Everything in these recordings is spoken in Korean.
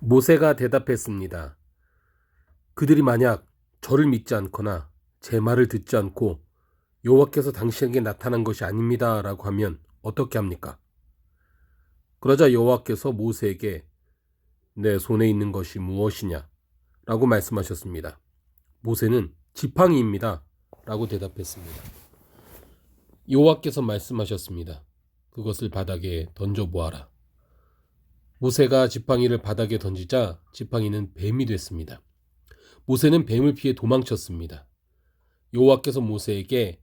모세가 대답했습니다. 그들이 만약 저를 믿지 않거나 제 말을 듣지 않고 여호와께서 당신에게 나타난 것이 아닙니다 라고 하면 어떻게 합니까? 그러자 여호와께서 모세에게 내 손에 있는 것이 무엇이냐 라고 말씀하셨습니다. 모세는 지팡이입니다 라고 대답했습니다. 여호와께서 말씀하셨습니다. 그것을 바닥에 던져보아라. 모세가 지팡이를 바닥에 던지자 지팡이는 뱀이 됐습니다. 모세는 뱀을 피해 도망쳤습니다. 여호와께서 모세에게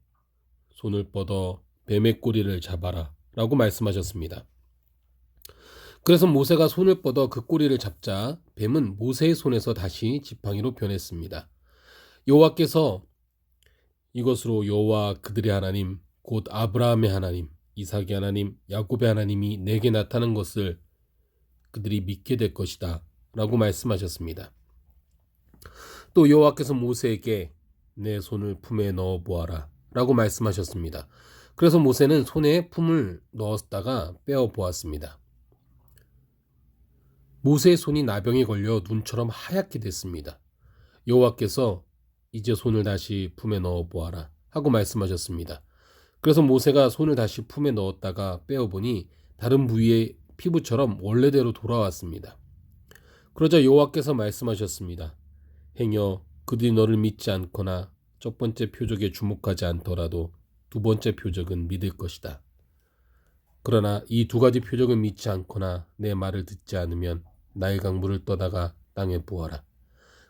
손을 뻗어 뱀의 꼬리를 잡아라 라고 말씀하셨습니다. 그래서 모세가 손을 뻗어 그 꼬리를 잡자 뱀은 모세의 손에서 다시 지팡이로 변했습니다. 여호와께서 이것으로 여호와 그들의 하나님 곧 아브라함의 하나님, 이삭의 하나님, 야곱의 하나님이 내게 나타난 것을 그들이 믿게 될 것이다 라고 말씀하셨습니다. 또 여호와께서 모세에게 내 손을 품에 넣어 보아라 라고 말씀하셨습니다. 그래서 모세는 손에 품을 넣었다가 빼어 보았습니다. 모세의 손이 나병에 걸려 눈처럼 하얗게 됐습니다. 여호와께서 이제 손을 다시 품에 넣어 보아라 하고 말씀하셨습니다. 그래서 모세가 손을 다시 품에 넣었다가 빼어보니 다른 부위의 피부처럼 원래대로 돌아왔습니다. 그러자 여호와께서 말씀하셨습니다. 행여 그들이 너를 믿지 않거나 첫 번째 표적에 주목하지 않더라도 두 번째 표적은 믿을 것이다. 그러나 이 두 가지 표적은 믿지 않거나 내 말을 듣지 않으면 나일 강물을 떠다가 땅에 부어라.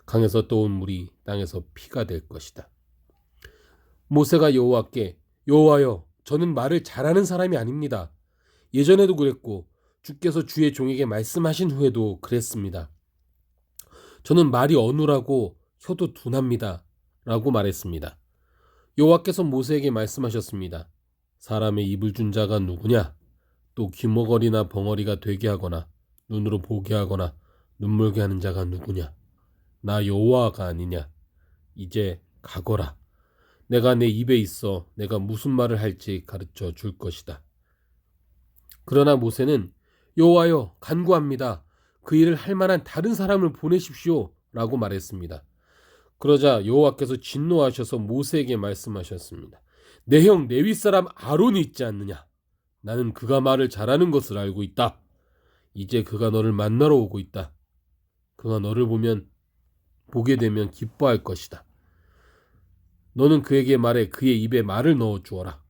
강에서 떠온 물이 땅에서 피가 될 것이다. 모세가 여호와께 여호와여, 저는 말을 잘하는 사람이 아닙니다. 예전에도 그랬고 주께서 주의 종에게 말씀하신 후에도 그랬습니다. 저는 말이 어눌하고 혀도 둔합니다 라고 말했습니다. 여호와께서 모세에게 말씀하셨습니다. 사람의 입을 준 자가 누구냐? 또 귀머거리나 벙어리가 되게 하거나 눈으로 보게 하거나 눈물게 하는 자가 누구냐? 나 여호와가 아니냐? 이제 가거라. 내가 내 입에 있어 내가 무슨 말을 할지 가르쳐 줄 것이다. 그러나 모세는 여호와여, 간구합니다. 그 일을 할 만한 다른 사람을 보내십시오 라고 말했습니다. 그러자 여호와께서 진노하셔서 모세에게 말씀하셨습니다. 내 형 레위 사람 아론이 있지 않느냐? 나는 그가 말을 잘하는 것을 알고 있다. 이제 그가 너를 만나러 오고 있다. 그가 너를 보게 되면 기뻐할 것이다. 너는 그에게 말해 그의 입에 말을 넣어 주어라.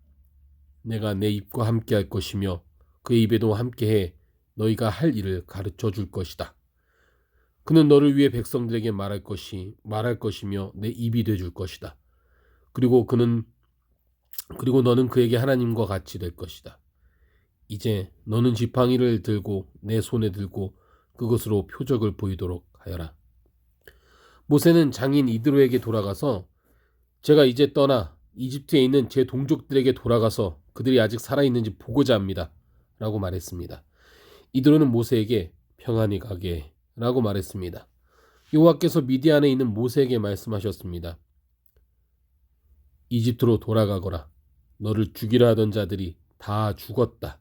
내가 내 입과 함께 할 것이며 그의 입에도 함께해 너희가 할 일을 가르쳐 줄 것이다. 그는 너를 위해 백성들에게 말할 것이며 내 입이 돼 줄 것이다. 그리고 너는 그에게 하나님과 같이 될 것이다. 이제 너는 지팡이를 들고 내 손에 들고 그것으로 표적을 보이도록 하여라. 모세는 장인 이드로에게 돌아가서 제가 이제 떠나 이집트에 있는 제 동족들에게 돌아가서 그들이 아직 살아있는지 보고자 합니다 라고 말했습니다. 이드로는 모세에게 평안히 가게 라고 말했습니다. 여호와께서 미디안에 있는 모세에게 말씀하셨습니다. 이집트로 돌아가거라. 너를 죽이려 하던 자들이 다 죽었다.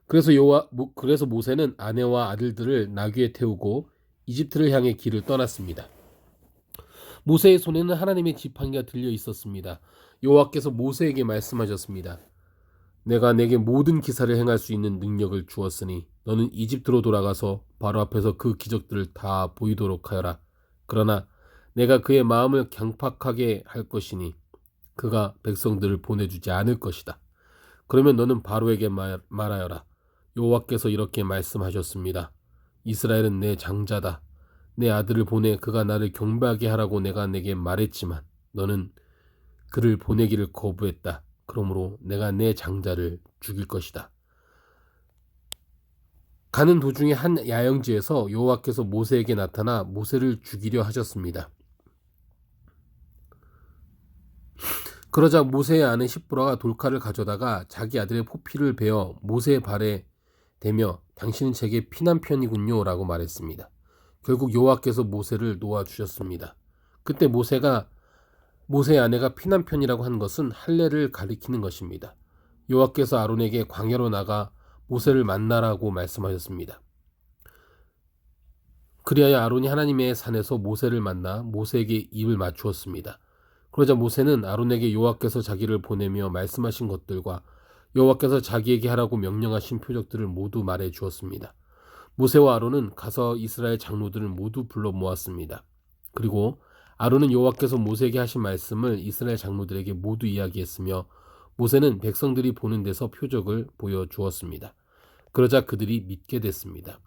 그래서 모세는 아내와 아들들을 나귀에 태우고 이집트를 향해 길을 떠났습니다. 모세의 손에는 하나님의 지팡이가 들려 있었습니다. 여호와께서 모세에게 말씀하셨습니다. 내가 내게 모든 기사를 행할 수 있는 능력을 주었으니 너는 이집트로 돌아가서 바로 앞에서 그 기적들을 다 보이도록 하여라. 그러나 내가 그의 마음을 강팍하게 할 것이니 그가 백성들을 보내주지 않을 것이다. 그러면 너는 바로에게 말하여라. 여호와께서 이렇게 말씀하셨습니다. 이스라엘은 내 장자다. 내 아들을 보내 그가 나를 경배하게 하라고 내가 내게 말했지만 너는 그를 보내기를 거부했다. 그러므로 내가 내 장자를 죽일 것이다. 가는 도중에 한 야영지에서 여호와께서 모세에게 나타나 모세를 죽이려 하셨습니다. 그러자 모세의 아내 시브라가 돌칼을 가져다가 자기 아들의 포피를 베어 모세의 발에 대며 당신은 제게 피난편이군요 라고 말했습니다. 결국 여호와께서 모세를 놓아주셨습니다. 그때 모세의 아내가 피난편이라고 한 것은 할례를 가리키는 것입니다. 여호와께서 아론에게 광야로 나가 모세를 만나라고 말씀하셨습니다. 그리하여 아론이 하나님의 산에서 모세를 만나 모세에게 입을 맞추었습니다. 그러자 모세는 아론에게 여호와께서 자기를 보내며 말씀하신 것들과 여호와께서 자기에게 하라고 명령하신 표적들을 모두 말해 주었습니다. 모세와 아론은 가서 이스라엘 장로들을 모두 불러 모았습니다. 그리고 아론은 여호와께서 모세에게 하신 말씀을 이스라엘 장로들에게 모두 이야기했으며 모세는 백성들이 보는 데서 표적을 보여주었습니다. 그러자 그들이 믿게 됐습니다.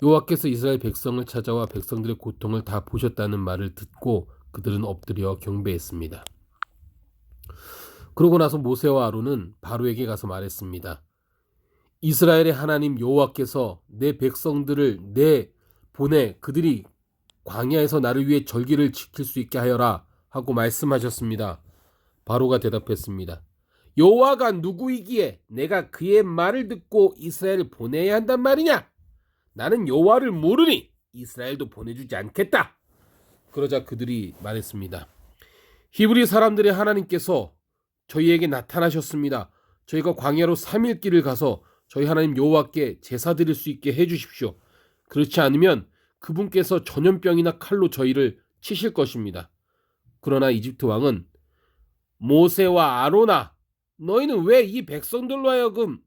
여호와께서 이스라엘 백성을 찾아와 백성들의 고통을 다 보셨다는 말을 듣고 그들은 엎드려 경배했습니다. 그러고 나서 모세와 아론은 바로에게 가서 말했습니다. 이스라엘의 하나님 여호와께서 내 백성들을 내 보내 그들이 광야에서 나를 위해 절기를 지킬 수 있게 하여라 하고 말씀하셨습니다. 바로가 대답했습니다. 여호와가 누구이기에 내가 그의 말을 듣고 이스라엘을 보내야 한단 말이냐? 나는 여호와를 모르니 이스라엘도 보내주지 않겠다. 그러자 그들이 말했습니다. 히브리 사람들의 하나님께서 저희에게 나타나셨습니다. 저희가 광야로 3일 길을 가서 저희 하나님 여호와께 제사 드릴 수 있게 해주십시오. 그렇지 않으면 그분께서 전염병이나 칼로 저희를 치실 것입니다. 그러나 이집트 왕은 모세와 아론아, 너희는 왜 이 백성들로 하여금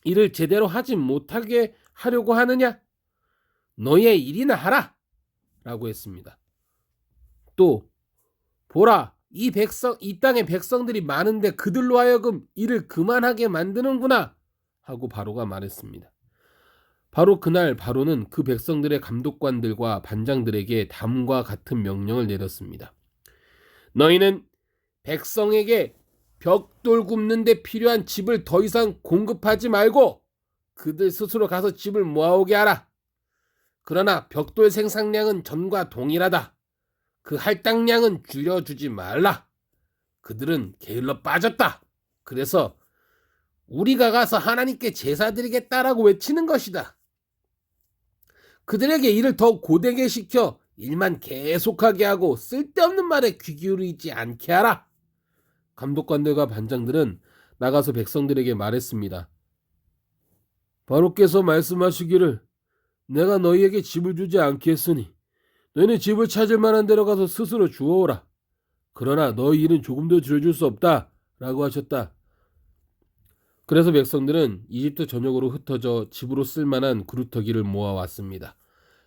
일을 제대로 하지 못하게 하려고 하느냐? 너희의 일이나 하라! 라고 했습니다. 또 보라, 이 땅의 백성들이 많은데 그들로 하여금 일을 그만하게 만드는구나 하고 바로가 말했습니다. 바로 그날 바로는 그 백성들의 감독관들과 반장들에게 다음과 같은 명령을 내렸습니다. 너희는 백성에게 벽돌 굽는 데 필요한 집을 더 이상 공급하지 말고 그들 스스로 가서 집을 모아오게 하라. 그러나 벽돌 생산량은 전과 동일하다. 그 할당량은 줄여주지 말라. 그들은 게을러 빠졌다. 그래서 우리가 가서 하나님께 제사 드리겠다라고 외치는 것이다. 그들에게 일을 더 고되게 시켜 일만 계속하게 하고 쓸데없는 말에 귀 기울이지 않게 하라. 감독관들과 반장들은 나가서 백성들에게 말했습니다. 바로께서 말씀하시기를 내가 너희에게 집을 주지 않겠으니 너희는 집을 찾을 만한 데로 가서 스스로 주워오라. 그러나 너희 일은 조금도 줄여줄 수 없다 라고 하셨다. 그래서 백성들은 이집트 전역으로 흩어져 집으로 쓸만한 그루터기를 모아왔습니다.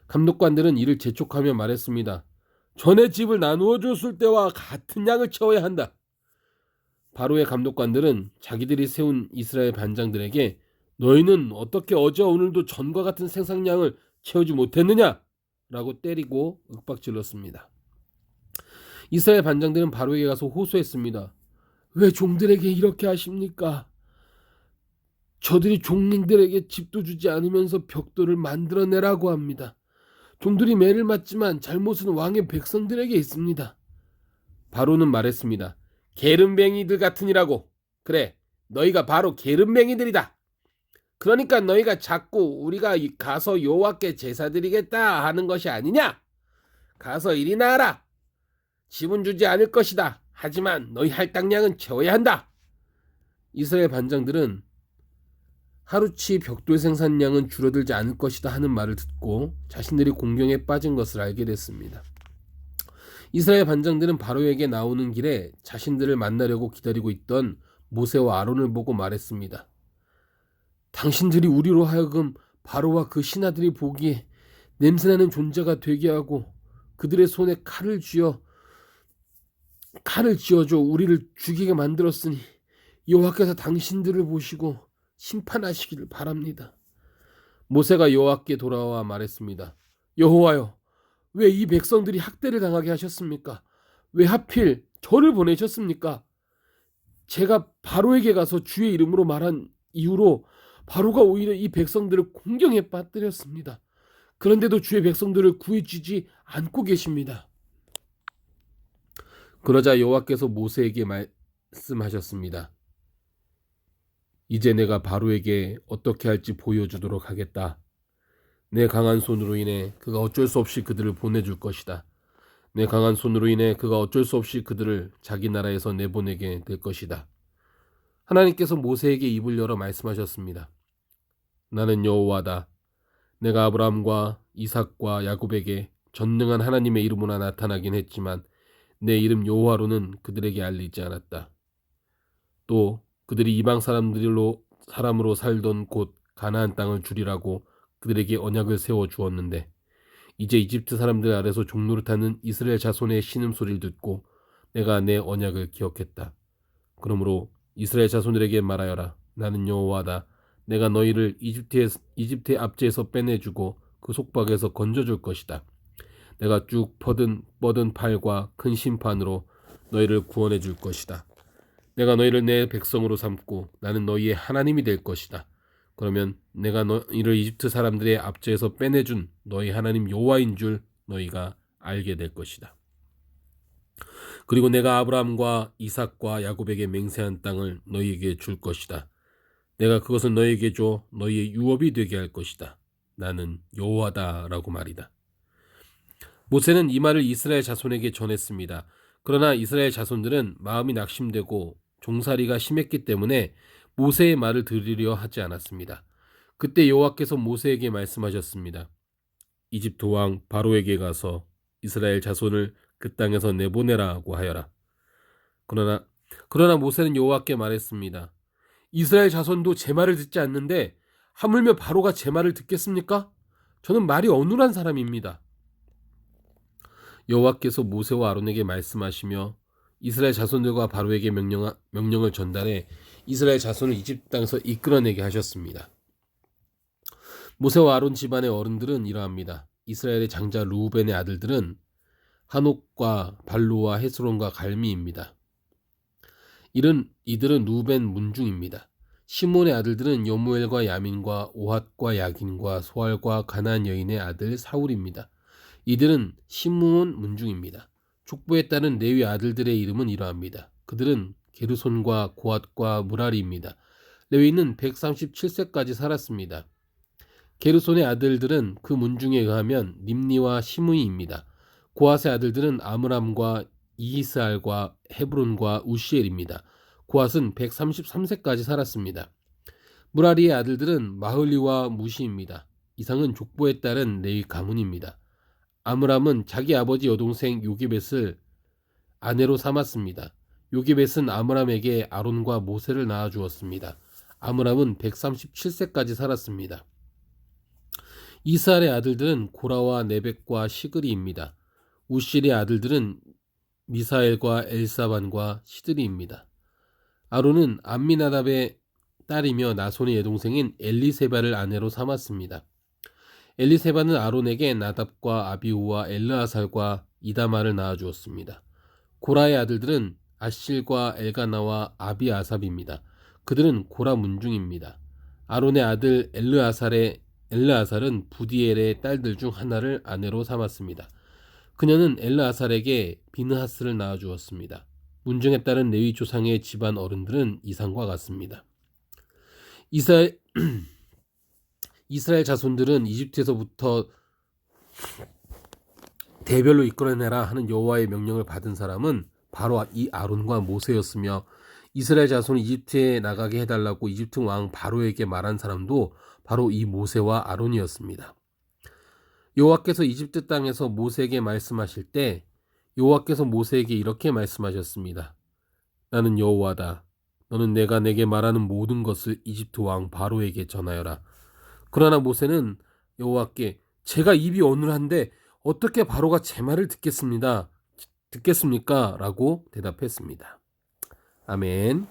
감독관들은 이를 재촉하며 말했습니다. 전에 집을 나누어 줬을 때와 같은 양을 채워야 한다. 바로의 감독관들은 자기들이 세운 이스라엘 반장들에게 너희는 어떻게 어제와 오늘도 전과 같은 생산량을 채우지 못했느냐? 라고 때리고 윽박질렀습니다. 이스라엘 반장들은 바로에게 가서 호소했습니다. 왜 종들에게 이렇게 하십니까? 저들이 종들에게 집도 주지 않으면서 벽돌을 만들어내라고 합니다. 종들이 매를 맞지만 잘못은 왕의 백성들에게 있습니다. 바로는 말했습니다. 게으름뱅이들 같으니라고. 그래, 너희가 바로 게으름뱅이들이다. 그러니까 너희가 자꾸 우리가 가서 여호와께 제사 드리겠다 하는 것이 아니냐? 가서 일이나 하라. 집은 주지 않을 것이다. 하지만 너희 할당량은 채워야 한다. 이스라엘 반장들은 하루치 벽돌 생산량은 줄어들지 않을 것이다 하는 말을 듣고 자신들이 공경에 빠진 것을 알게 됐습니다. 이스라엘 반장들은 바로에게 나오는 길에 자신들을 만나려고 기다리고 있던 모세와 아론을 보고 말했습니다. 당신들이 우리로 하여금 바로와 그 신하들이 보기에 냄새나는 존재가 되게 하고 그들의 손에 칼을 쥐어줘 우리를 죽이게 만들었으니 여호와께서 당신들을 보시고 심판하시기를 바랍니다. 모세가 여호와께 돌아와 말했습니다. 여호와여, 왜 이 백성들이 학대를 당하게 하셨습니까? 왜 하필 저를 보내셨습니까? 제가 바로에게 가서 주의 이름으로 말한 이후로 바로가 오히려 이 백성들을 공경에 빠뜨렸습니다. 그런데도 주의 백성들을 구해주지 않고 계십니다. 그러자 여호와께서 모세에게 말씀하셨습니다. 이제 내가 바로에게 어떻게 할지 보여주도록 하겠다. 내 강한 손으로 인해 그가 어쩔 수 없이 그들을 보내줄 것이다. 내 강한 손으로 인해 그가 어쩔 수 없이 그들을 자기 나라에서 내보내게 될 것이다. 하나님께서 모세에게 입을 열어 말씀하셨습니다. 나는 여호와다. 내가 아브라함과 이삭과 야곱에게 전능한 하나님의 이름으로 나타나긴 했지만 내 이름 여호와로는 그들에게 알리지 않았다. 또 그들이 이방 사람으로 살던 곳 가나안 땅을 주리라고 그들에게 언약을 세워 주었는데 이제 이집트 사람들 아래서 종노릇하는 이스라엘 자손의 신음소리를 듣고 내가 내 언약을 기억했다. 그러므로 이스라엘 자손들에게 말하여라. 나는 여호와다. 내가 너희를 이집트의 압제에서 빼내주고 그 속박에서 건져줄 것이다. 내가 쭉 뻗은 팔과 큰 심판으로 너희를 구원해 줄 것이다. 내가 너희를 내 백성으로 삼고 나는 너희의 하나님이 될 것이다. 그러면 내가 너희를 이집트 사람들의 압제에서 빼내준 너희 하나님 여호와인 줄 너희가 알게 될 것이다. 그리고 내가 아브라함과 이삭과 야곱에게 맹세한 땅을 너희에게 줄 것이다. 내가 그것을 너희에게 줘 너희의 유업이 되게 할 것이다. 나는 여호와다라고 말이다. 모세는 이 말을 이스라엘 자손에게 전했습니다. 그러나 이스라엘 자손들은 마음이 낙심되고 종살이가 심했기 때문에 모세의 말을 들으려 하지 않았습니다. 그때 여호와께서 모세에게 말씀하셨습니다. 이집트 왕 바로에게 가서 이스라엘 자손을 그 땅에서 내보내라고 하여라. 그러나 모세는 여호와께 말했습니다. 이스라엘 자손도 제 말을 듣지 않는데 하물며 바로가 제 말을 듣겠습니까? 저는 말이 어눌한 사람입니다. 여호와께서 모세와 아론에게 말씀하시며 이스라엘 자손들과 바로에게 명령을 전달해 이스라엘 자손을 이집트 땅에서 이끌어내게 하셨습니다. 모세와 아론 집안의 어른들은 이러합니다. 이스라엘의 장자 루벤의 아들들은 한옥과 발루와 헤스론과 갈미입니다. 이들은 루벤 문중입니다. 시몬의 아들들은 여무엘과 야민과 오핫과 야긴과 소알과 가나안 여인의 아들 사울입니다. 이들은 시므온 문중입니다. 족보에 따른 레위 아들들의 이름은 이러합니다. 그들은 게르손과 고핫과 무라리입니다. 레위는 137세까지 살았습니다. 게르손의 아들들은 그 문중에 의하면 림니와 시므이입니다. 고핫의 아들들은 아므람과 이히스알과 헤브론과 우시엘입니다. 고핫은 133세까지 살았습니다. 무라리의 아들들은 마흘리와 무시입니다. 이상은 족보에 따른 레위 가문입니다. 아므람은 자기 아버지 여동생 요게벳을 아내로 삼았습니다. 요게벳은 아므람에게 아론과 모세를 낳아주었습니다. 아므람은 137세까지 살았습니다. 이스알의 아들들은 고라와 네벡과 시그리입니다. 우실의 아들들은 미사엘과 엘사반과 시드리입니다. 아론은 암미나답의 딸이며 나손의 여동생인 엘리세바를 아내로 삼았습니다. 엘리세바는 아론에게 나답과 아비후와 엘르아살과 이다마를 낳아주었습니다. 고라의 아들들은 아실과 엘가나와 아비아삽입니다. 그들은 고라 문중입니다. 아론의 아들 엘르아살은 부디엘의 딸들 중 하나를 아내로 삼았습니다. 그녀는 엘르아살에게 비느하스를 낳아주었습니다. 문중에 따른 레위 조상의 집안 어른들은 이상과 같습니다. 이스라엘 자손들은 이집트에서부터 대별로 이끌어내라 하는 여호와의 명령을 받은 사람은 바로 이 아론과 모세였으며 이스라엘 자손을 이집트에 나가게 해달라고 이집트 왕 바로에게 말한 사람도 바로 이 모세와 아론이었습니다. 여호와께서 이집트 땅에서 모세에게 말씀하실 때 여호와께서 모세에게 이렇게 말씀하셨습니다. 나는 여호와다. 너는 내가 내게 말하는 모든 것을 이집트 왕 바로에게 전하여라. 그러나 모세는 여호와께 제가 입이 어눌한데 어떻게 바로가 제 말을 듣겠습니까? 라고 대답했습니다. 아멘.